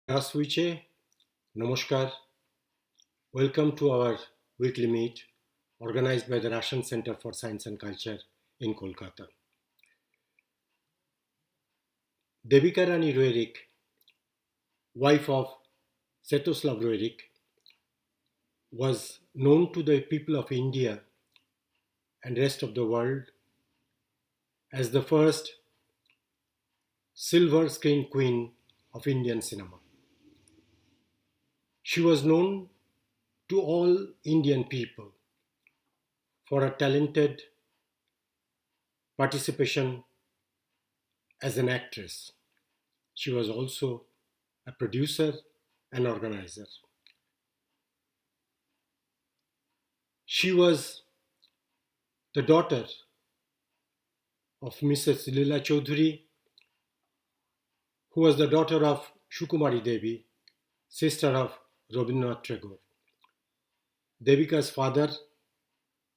Aswiche, Namaskar. Welcome to our weekly meet organized by the Russian Center for Science and Culture in Kolkata. Devika Rani Roerich, wife of Svetoslav Roerich, was known to the people of India and rest of the world as the first silver screen queen of Indian cinema. She was known to all Indian people for her talented participation as an actress. She was also a producer and organizer. She was the daughter of Mrs. Leela Chaudhuri, who was the daughter of Shukumari Devi, sister of Rabindranath Tagore. Devika's father,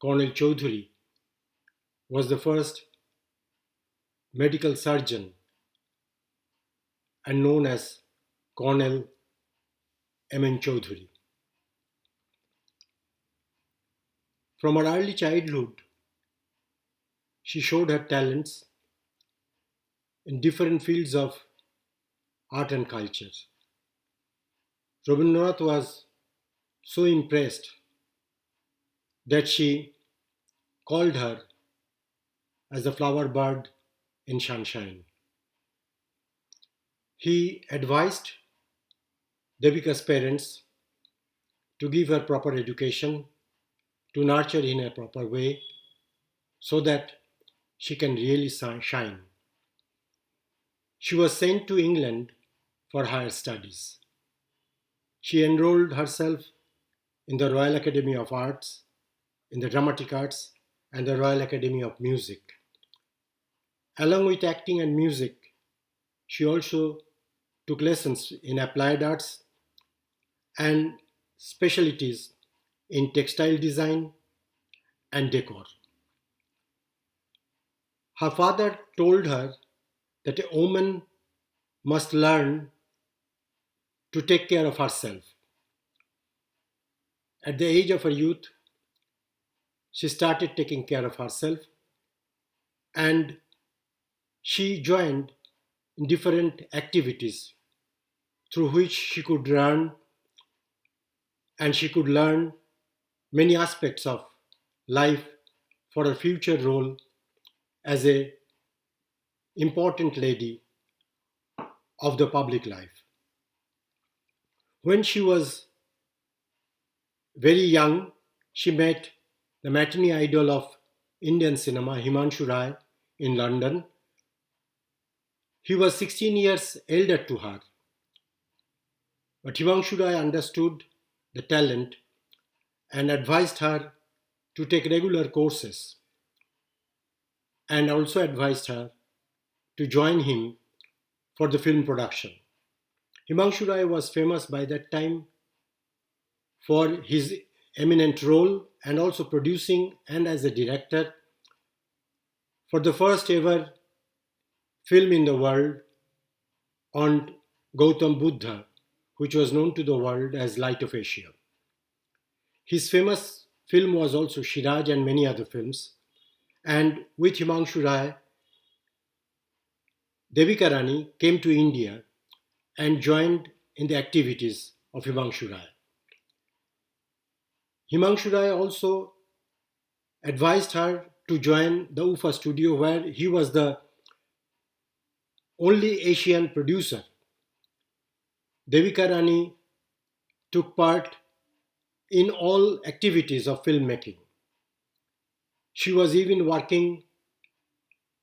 Colonel Chaudhuri, was the first medical surgeon and known as Colonel M.N. Chaudhuri. From her early childhood, she showed her talents in different fields of art and culture. Rabindranath was so impressed that she called her as the flower bird in sunshine. He advised Devika's parents to give her proper education, to nurture in a proper way, so that she can really shine. She was sent to England for higher studies. She enrolled herself in the Royal Academy of Arts, in the Dramatic Arts, and the Royal Academy of Music. Along with acting and music, she also took lessons in applied arts and specialties in textile design and decor. Her father told her that a woman must learn to take care of herself. At the age of her youth, she started taking care of herself and she joined in different activities through which she could learn and she could learn many aspects of life for her future role as a important lady of the public life. When she was very young, she met the matinee idol of Indian cinema, Himanshu Rai, in London. He was 16 years elder to her, but Himanshu Rai understood the talent and advised her to take regular courses and also advised her to join him for the film production. Himanshu Rai was famous by that time for his eminent role and also producing and as a director for the first ever film in the world on Gautam Buddha, which was known to the world as Light of Asia. His famous film was also Shiraj and many other films. And with Himanshu Rai, Devika Rani came to India and joined in the activities of Himanshu Rai. Himanshu Rai also advised her to join the UFA studio where he was the only Asian producer. Devika Rani took part in all activities of filmmaking. She was even working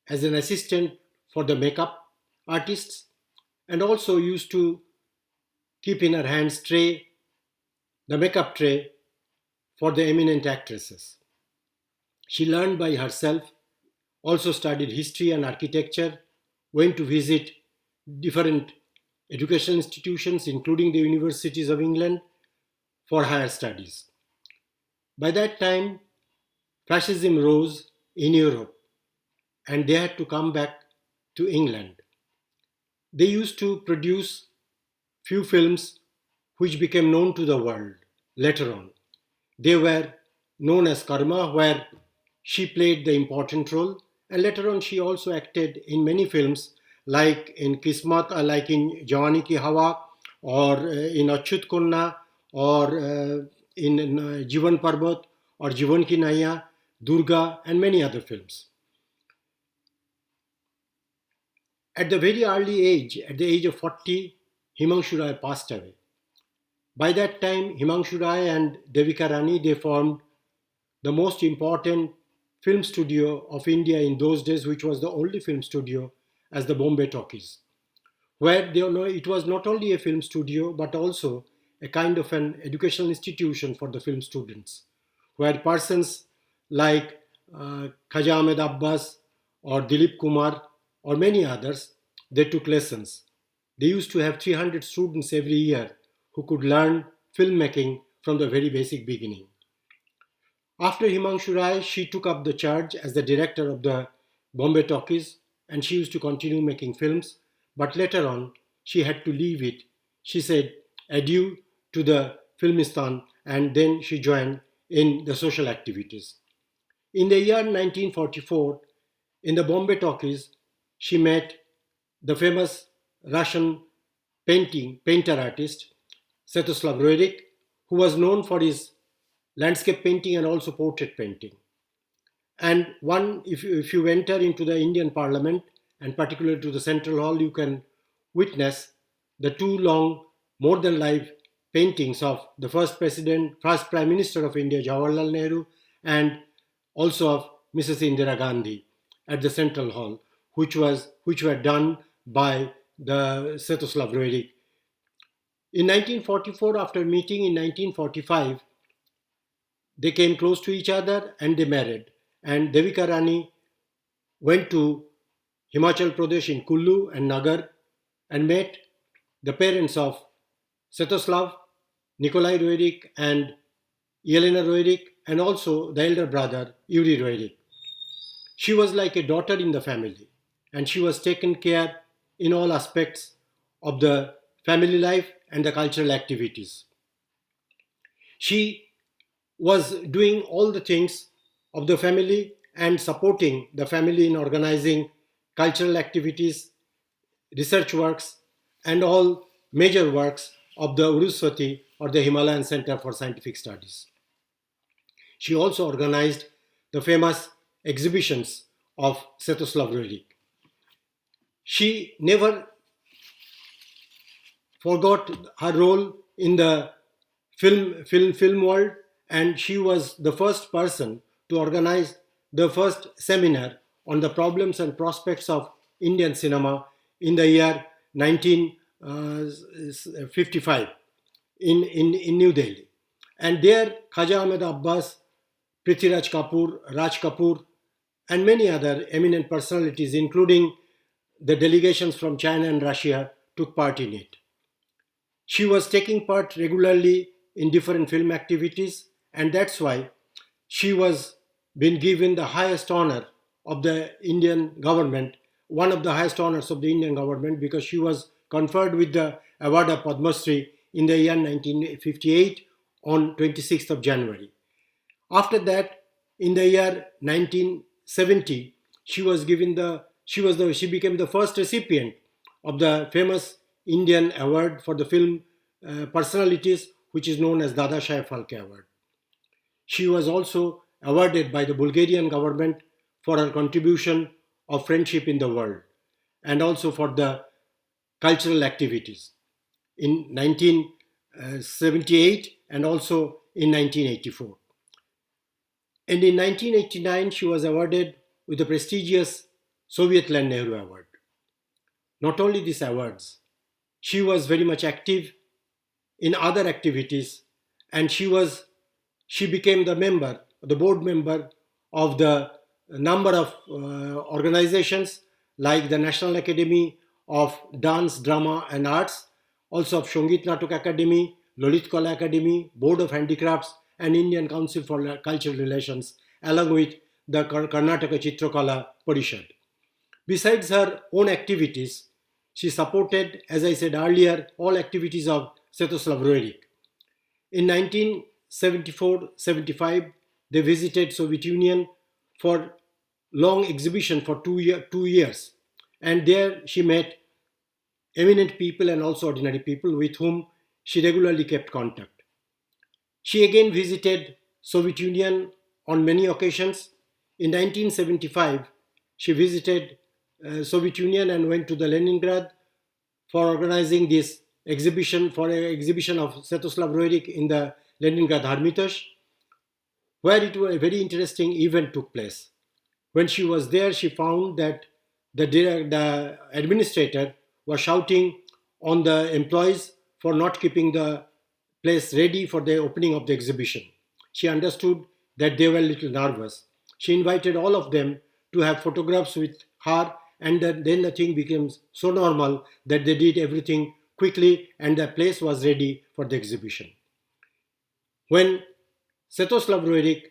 as an assistant for the makeup artists and also used to keep in her hands the makeup tray for the eminent actresses. She learned by herself, also studied history and architecture, went to visit different educational institutions, including the universities of England, for higher studies. By that time, fascism rose in Europe and they had to come back to England. They used to produce few films which became known to the world later on. They were known as Karma, where she played the important role, and later on she also acted in many films like in Kismat, like in Jawani Ki Hawa, or in Achyut Konna, or in Jivan Parbat, or Jivan Ki Naiya, Durga, and many other films. At the very early age, at the age of 40, Himanshu Rai passed away. By that time, Himanshu Rai and Devika Rani, they formed the most important film studio of India in those days, which was the only film studio as the Bombay Talkies, where they know it was not only a film studio but also a kind of an educational institution for the film students, where persons like Khaja Ahmed Abbas or Dilip Kumar or many others, they took lessons. They used to have 300 students every year who could learn filmmaking from the very basic beginning. After Himanshu Rai, she took up the charge as the director of the Bombay Talkies, and she used to continue making films. But later on, she had to leave it. She said adieu to the Filmistan, and then she joined in the social activities. In the year 1944, in the Bombay Talkies, she met the famous Russian painter artist Svetoslav Roerich, who was known for his landscape painting and also portrait painting. And one, if you enter into the Indian Parliament and particularly to the Central Hall, you can witness the two long, more than life paintings of the first Prime Minister of India, Jawaharlal Nehru, and also of Mrs. Indira Gandhi at the Central Hall, which were done by the Svetoslav Roerich. In 1944, after meeting in 1945, they came close to each other and they married. And Devika Rani went to Himachal Pradesh in Kullu and Nagar and met the parents of Svetoslav, Nikolai Roerich, and Yelena Roerich, and also the elder brother, Yuri Roerich. She was like a daughter in the family, and she was taken care in all aspects of the family life and the cultural activities. She was doing all the things of the family and supporting the family in organizing cultural activities, research works, and all major works of the Uruswati or the Himalayan Center for Scientific Studies. She also organized the famous exhibitions of Svetoslav Roerich. She never forgot her role in the film world, and she was the first person to organize the first seminar on the problems and prospects of Indian cinema in the year 1955 in New Delhi. And there, Khaja Ahmed Abbas, Prithviraj Kapoor, Raj Kapoor, and many other eminent personalities, including the delegations from China and Russia, took part in it. She was taking part regularly in different film activities, and that's why she was been given the highest honor of the Indian government, one of the highest honors of the Indian government, because she was conferred with the award of Padma Shri in the year 1958 on 26th of January. After that, in the year 1970, she became the first recipient of the famous Indian award for the film personalities, which is known as Dada Shaheb Phalke Award. She was also awarded by the Bulgarian government for her contribution of friendship in the world and also for the cultural activities in 1978 and also in 1984. And in 1989, she was awarded with the prestigious Soviet Land Nehru Award. Not only these awards, she was very much active in other activities, and she became the board member of the number of organizations like the National Academy of Dance, Drama and Arts, also of Shongit Natok Academy, Lalit Kala Academy, Board of Handicrafts, and Indian Council for Cultural Relations, along with the Karnataka Chitrakala Parishad. Besides her own activities, She supported, as I said earlier, all activities of Sviatoslav Roerich. In 1974-75, they visited Soviet Union for long exhibition for 2 years, and there she met eminent people and also ordinary people with whom she regularly kept contact. She again visited Soviet Union on many occasions. In 1975, she visited Soviet Union and went to the Leningrad for organizing this exhibition, for an exhibition of Sviatoslav Roerich in the Leningrad Hermitage, where a very interesting event took place. When she was there, she found that the administrator was shouting on the employees for not keeping the place ready for the opening of the exhibition. She understood that they were a little nervous. She invited all of them to have photographs with her, and then the thing became so normal that they did everything quickly and the place was ready for the exhibition. When Sviatoslav Roerich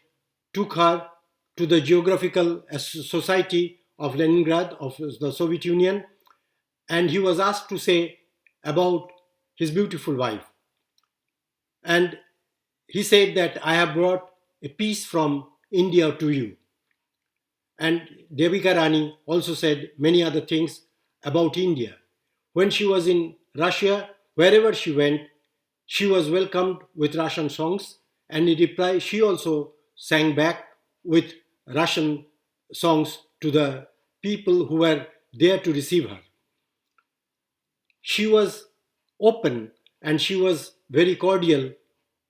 took her to the Geographical Society of Leningrad of the Soviet Union, and he was asked to say about his beautiful wife. And he said that I have brought a piece from India to you. And Devika Rani also said many other things about India. When she was in Russia, wherever she went, she was welcomed with Russian songs, and in reply, she also sang back with Russian songs to the people who were there to receive her. She was open and she was very cordial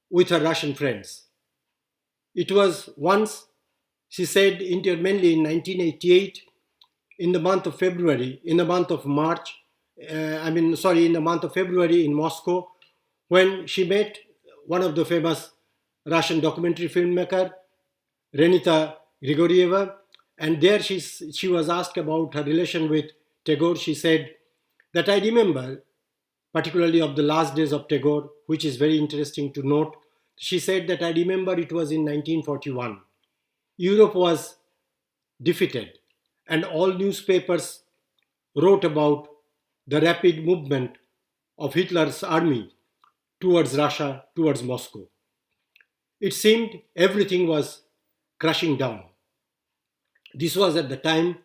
with her Russian friends. It was once, she said, mainly in 1988, in the month of February, in the month of March, in the month of February in Moscow, when she met one of the famous Russian documentary filmmaker, Renita Grigorieva, and there she was asked about her relation with Tagore. She said that I remember, particularly of the last days of Tagore, which is very interesting to note. She said that I remember it was in 1941. Europe was defeated, and all newspapers wrote about the rapid movement of Hitler's army towards Russia, towards Moscow. It seemed everything was crashing down. This was at the time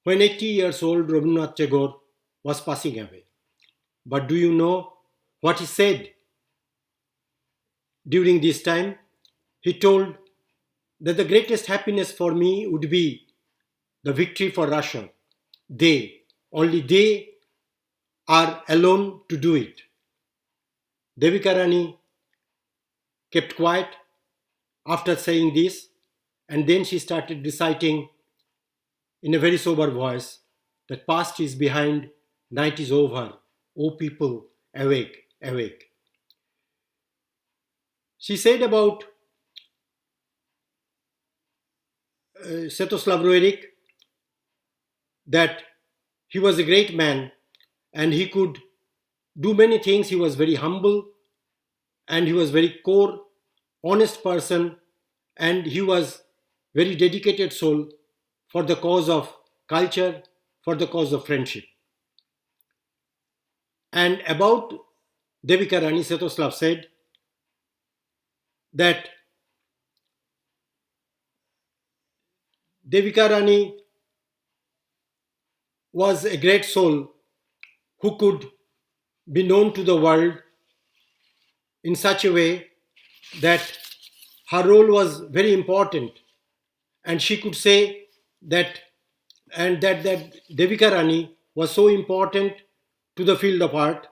when 80 years old Rabindranath Tagore was passing away. But do you know what he said during this time? He told that the greatest happiness for me would be the victory for Russia. Only they are alone to do it. Devika Rani kept quiet after saying this, and then she started reciting in a very sober voice that past is behind, night is over, O people, awake, awake. She said about Sviatoslav Roerich that he was a great man and he could do many things. He was very humble and he was very core, honest person, and he was very dedicated soul for the cause of culture, for the cause of friendship. And about Devika Rani, Sviatoslav said that Devika Rani was a great soul who could be known to the world in such a way that her role was very important, and she could say that, that Devika Rani was so important to the field of art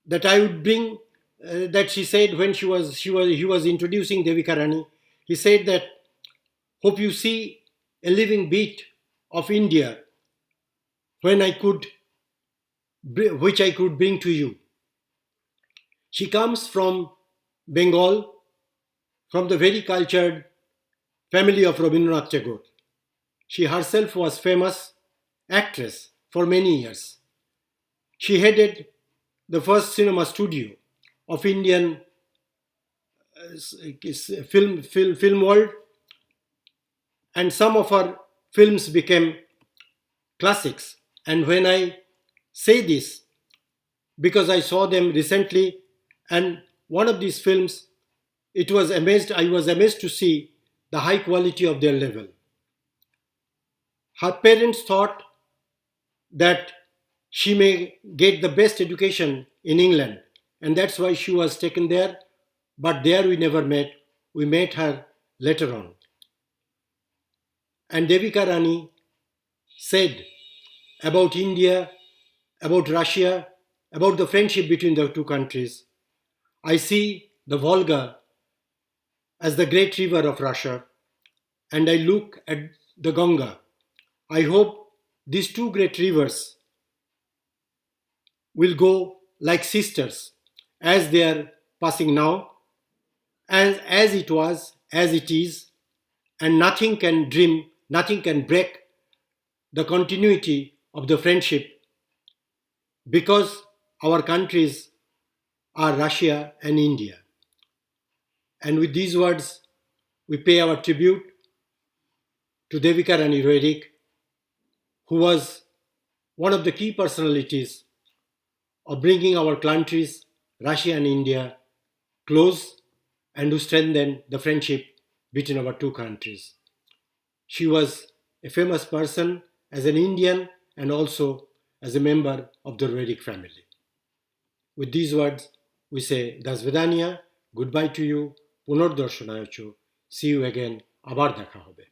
that I would bring that she said when he was introducing Devika Rani, he said that hope you see a living beat of India when which I could bring to you. She comes from Bengal, from the very cultured family of Rabindranath Tagore. She herself was famous actress for many years. She headed the first cinema studio of Indian film world, and some of her films became classics. And when I say this because I saw them recently, and one of these films, I was amazed to see the high quality of their level. Her parents thought that she may get the best education in England, and that's why she was taken there. But there we never met. We met her later on. And Devika Rani said about India, about Russia, about the friendship between the two countries. I see the Volga as the great river of Russia, and I look at the Ganga. I hope these two great rivers will go like sisters as they are passing now, and as it was, as it is, and nothing can break the continuity of the friendship because our countries are Russia and India. And with these words, we pay our tribute to Devika Rani Reddick, who was one of the key personalities of bringing our countries, Russia and India, close and to strengthen the friendship between our two countries. She was a famous person as an Indian and also as a member of the Reddick family. With these words, we say Dasvedania, goodbye to you, Punordorshanayochu, see you again, আবার দেখা হবে.